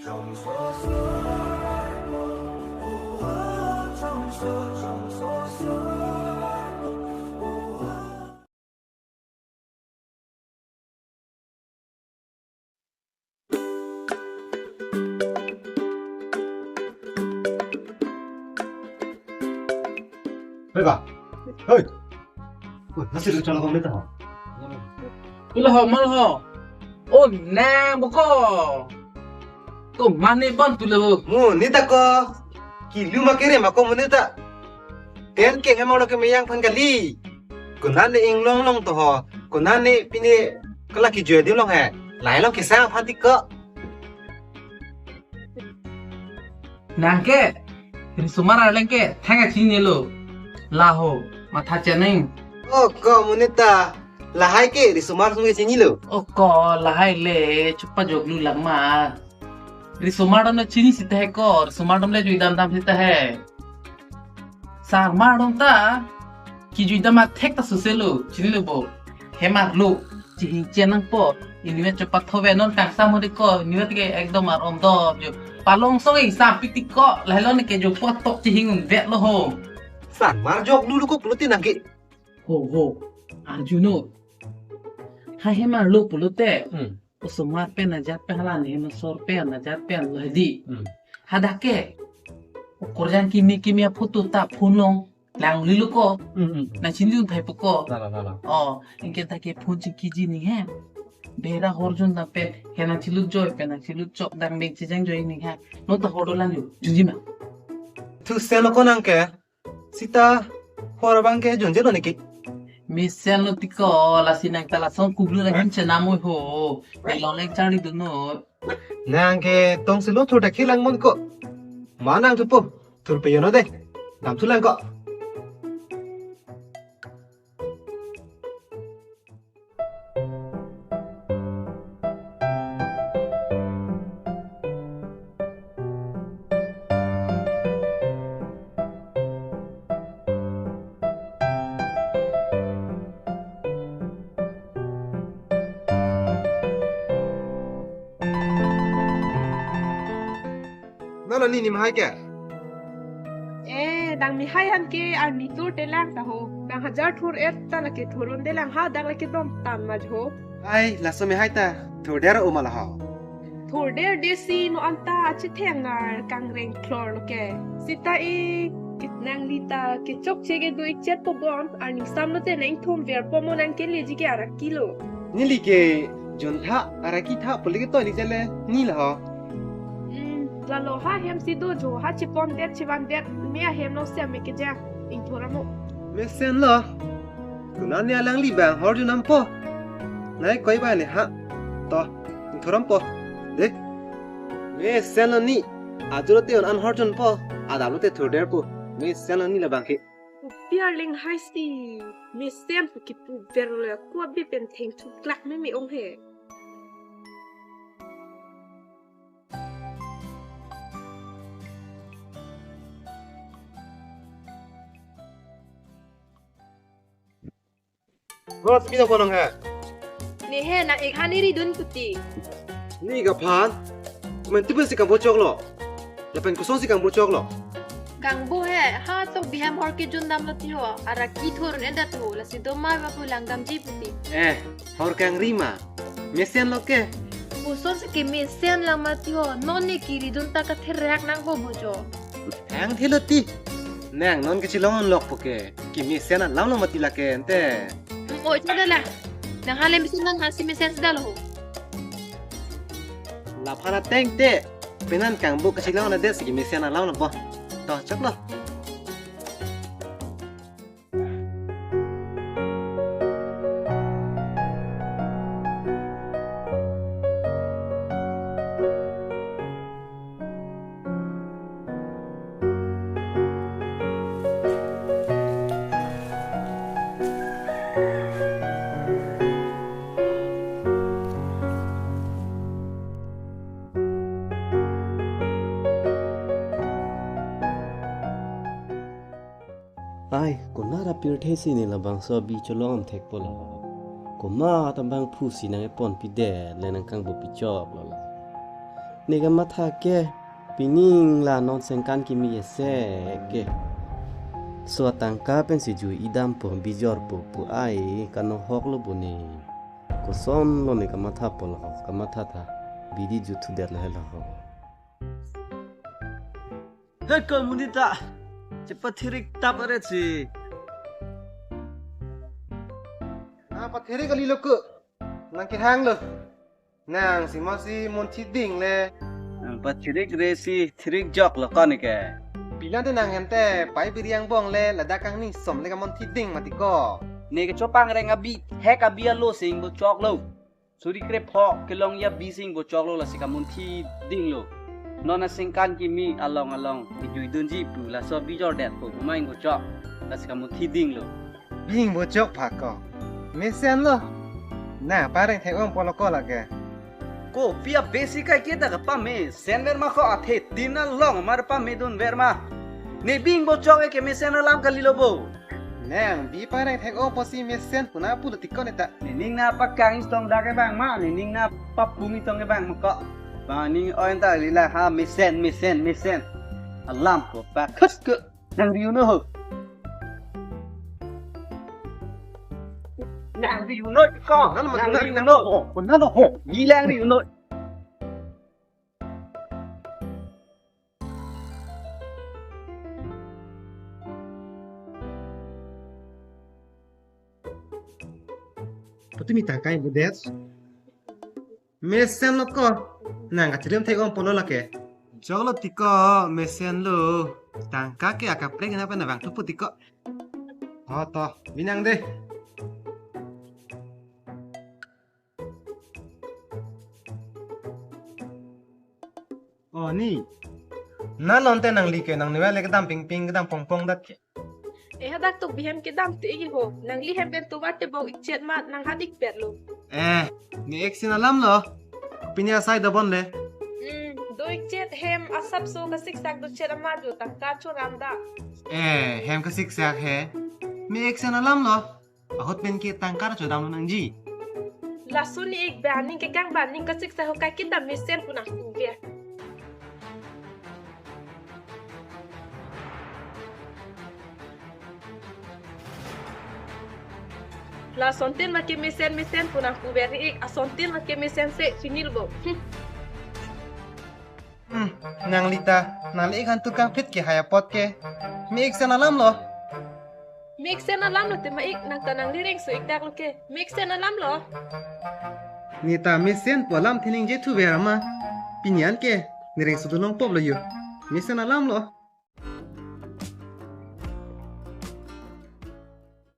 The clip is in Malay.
Chongso Sarpo, Chongso Sarpo. Beba, hei, nasi lu cakap apa dah? Malho. Oh, nang boko. Ko mane ban tulo. Mu ni tak ko, kilu makere mako mu ni tak. Ten ke emang lo ke meyang pan kali. Kunan ni inglong long tu ho, kunan ni pini kelaki jual dia long he. Lai long kisah pan tikak. Nangke. Ini sumara lengke thanga chini lo. Laho matha chaneng. Oh, ko mu ni tak. Lahai ke di sumar sungai sini lo. Oh ko lahai le chupa joglu lama. Ini sumaram le chini sita hai ko, sumaram le juidam dam sita hai. Sar maram ta ki juidam ma thek ta suselo chini lo bo. Hemar lo chi chenang po. Ini me chupa thobe non kang sam hori ko, ini me ke ekdom ar omdo jo. Palong soi sa pitik ko lahlo ne ke jo pot tok chi hingun vet lo ho. San mar jok dulu ko pelutin nangki. Ho Arjuno. Hai hemar lo pulute. Usumar pe najat pe halan hema sor pe najat pe ladi. Hadake. Korjan kimi foto ta phunong lang lilu ko. Na chindu thai poko. Lala. Oh, inke ta ke phun chi kiji ni he. Bera horjun da pe hena chiluk joy pe na chiluk chok dang bek chi jang joy ni ha. No ta hodolan ju jujima. Tu selo ko nangke. Sita horabang ke jonje lo niki. Mesen lo tiko la sinang tala son kublu la hincha namoy ho. Elong lek chari du no. Nangke tong selo thoda khilang mon ko. Manang tu po. Thur pe yono de. Nam thulang ko. Nala ni mahai ke? Dang mi hai han ke ar mi tur te lang ta ho. Dang hajar thur et ta la ke thurun de lang ha dang la ke dom tan ma ho. Ai, laso mahai ta. Thur dera umala ha. Thur der de si no anta chi theng ngar kang reng klor lo ke. Sita e kit nang lita ke chok che ge do ik chet po bon ar ni sam no te nang thum ver po mo nang ke le ji ke ara kilo. Nili ke jontha araki tha polike to ni jale ni la ha. La lo ha hem si do jo ha chi pon det chi van det me a hem no se me ke ja in thora mo. Mesen lo. Kunan ni alang li bang hor ju nam po. Nai koi ba le ha. To, thoram po. De. Mesen lo ni. Ajuro te on an hor jun po. Adam te thur der po. Mesen lo ni la bang ke. Pierling high speed. Me sem pu ki pu verle ko bi pen theng thu klak me mi ong he. Ro spi no konong ha. Ni he na ek hani ri dun puti. Ni ga phan. Men tipen si kam bo chok lo. La pen kusong si kam bo chok lo. Gang bo he ha to biham hor ke jun dam lati ho ara ki thorun enda to la si do ma ba pulang gam ji puti Hor kang rima. Mesen lo ke. usos ke me sen lang mati ho non ne ki ri dun ta ka therrak nang ho bojo Hang thiloti. Nang non ke chilong lok po ke. Ki mesen na lam lo mati la ke ente. oi chada la nang hale mi sen nang ha si me sen dal ho La phana teng te. Penan kang bo ke chilong na des ki mesen na lam lo po. To chak lo. Ai, ko na ra pir the si ni la bang so bi cholom thek po la. Ko ma tam bang phu si na pon pi de le nang kang bo pi chop la. นี่ก็มาทาแกปีนี้ลานอนเซนกันกิมีเสแกสวตังกาเป็นสิจูอีดามปงบิจอร์ปูไอกันฮอกลบุนีก็ซ้อนโลนี่ก็มาทาปลอกก็มาทาบิดีจูทุเดลเฮลฮอเฮ้ยก็มุนิตาจะปฏิริกตับอะไรสิ Pathiri kali lo ke nang ke hang lo nang si masih monti ding le Patrick resi trick jok lo kon ke bilang tu nang hente pai biriang bong le lada kang ni som le ka monti ding mati ko ne ke chopang reng abi hek abi lo sing bo chok lo suri kre pho ke long ya bi sing bo chok lo la si ka monti ding lo nona sing kan ki mi along ki jui dun ji pu la so bi jor det ko mai bo chok la si ka monti ding lo bing bo jok phak ko mesen lo na pareng thek ong polo ko la ke ko pia basic ka ke da pa me sen ver ma kho athe tin long mar pa me dun ver ma ne bing bo chok ke me sen lam ka li lo bo nang bi pareng thek ong posi mesen puna pu ti ko ne ta ni ning na pa kang istong da ke bang ma ni ning na pa pung istong ke bang ma ko ba ning oin ta li la ha me sen alam ko pa khas ke nang riu no ho nang riu no ko nang riu no ko nang no ho yi lang riu no Pati mi tangkai bo des mesen lo ko nang ka trim thek ong polo la ke jok lo ti ko mesen lo tangka ke aka preng na pa na bang tu puti ko to binang de ni na lonte nang like nang niwa le kadam ping kadam pong dak ke hadak tuk bihem ke dam te igi ho nang li hem ben tu wate bo ikchet mat nang hadik pet lo ni eksin alam lo pinya sai da bon le do ikchet hem asap so ka siksak do chet amat do tak ka churam da hem ka siksak he mi eksin alam lo ahot ben ke tangkar chodam nang ji lasun ni ik baning ke kang baning ka siksak ho ka kita mesen punah tu ve La sontin ma ke mesen punah ku beri ik asontin ma ke mesen se finil bo nang lita nang le kan tukang pit ke haya pot ke mi eksin alam lo mix sen alam lo te ma ik nang tanang liring so ik dak lo ke mix sen alam lo ni ta mesen polam thining je tu vera ma pinyan ke niring sudulong pop lo yo mesen alam lo